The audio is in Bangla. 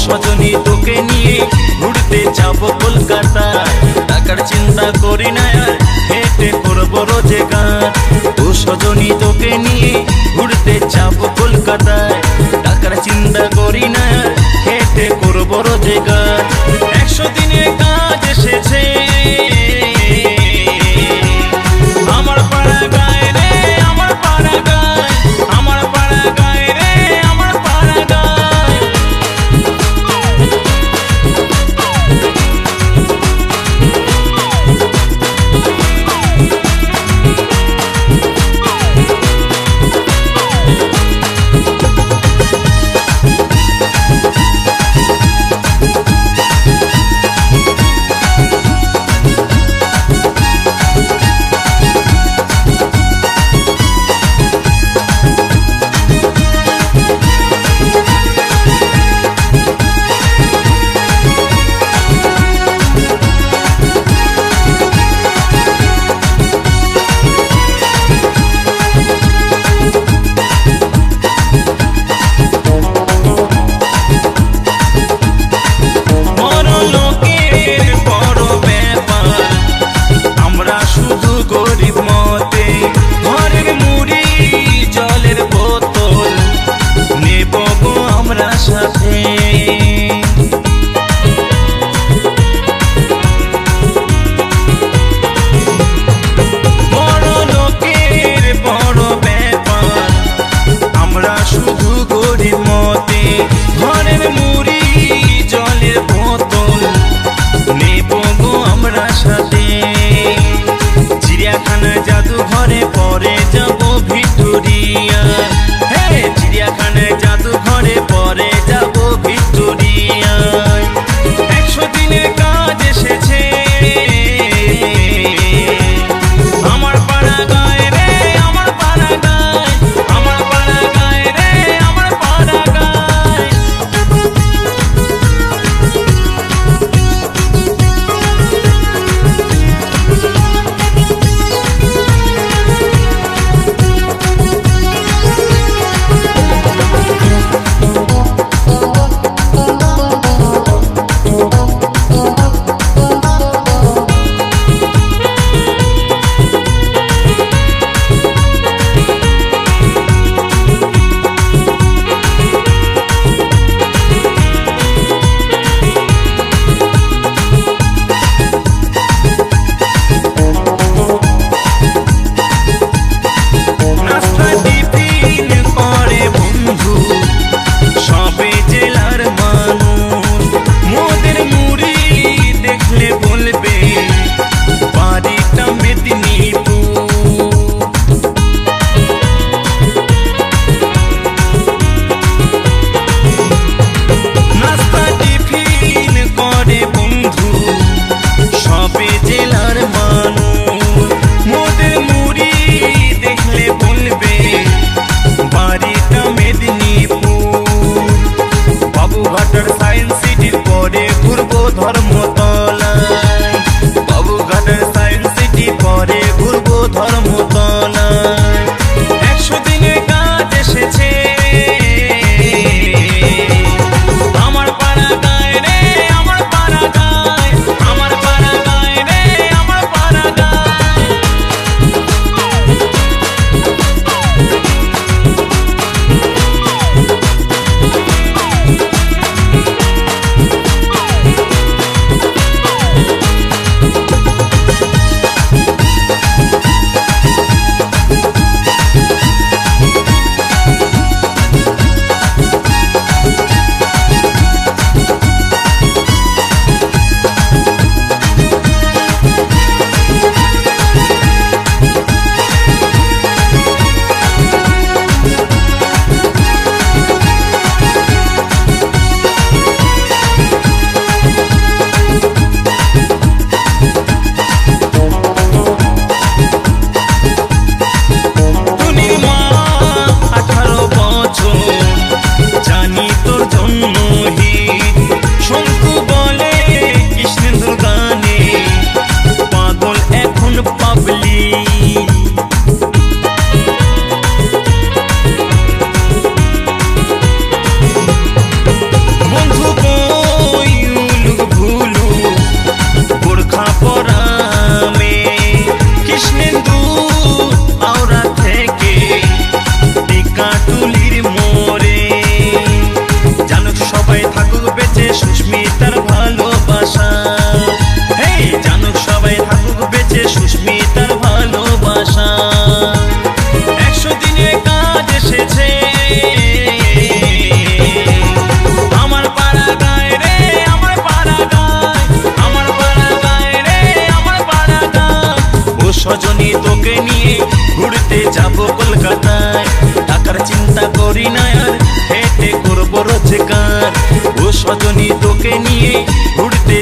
সজনী তোকে নিয়ে ঘুরতে যাবো কলকাতায়, টাকার চিন্তা করি না আর হেঁটে করবো রোজগার। ও সজনী তোকে নিয়ে ঘুরতে যাবো কলকাতায়, টাকার চিন্তা করি না আর হেঁটে করবো রোজগার। 100 দিনে কাজ এসেছে আমার পাড়া গায়ে রে, আমার পাড়া গায়ে, আমার পাড়া গায়ে রে, আমার পাড়া গায়ে। গরিব মতে ঘরের মুড়ি জলের বোতল নেব গো আমরা সাথে। বড় লোকের বড় ব্যাপার, আমরা শুধু গরিব মতে ঘরের মুড়ি জলের বোতল নেব গো আমরা সাথে। চিড়িয়াখানা জাদুঘরে পরে যাব ভিক্টোরিয়া, হ্যাঁ চিড়িয়াখানা জাদুঘরে পরে যাব ভিক্টোরিয়া। 100 দিনের কাজ এসেছে আমার পাড়া গায়ে রে, আমার পাড়া গায়ে, আমার পাড়া গায়ে রে, আমার পাড়া গায়ে। সজনী তোকে নিয়ে ঘুরতে যাব কলকাতায়। টাকার চিন্তা করি না আর হেঁটে করবো রোজগার। ও সজনী তোকে নিয়ে ঘুরতে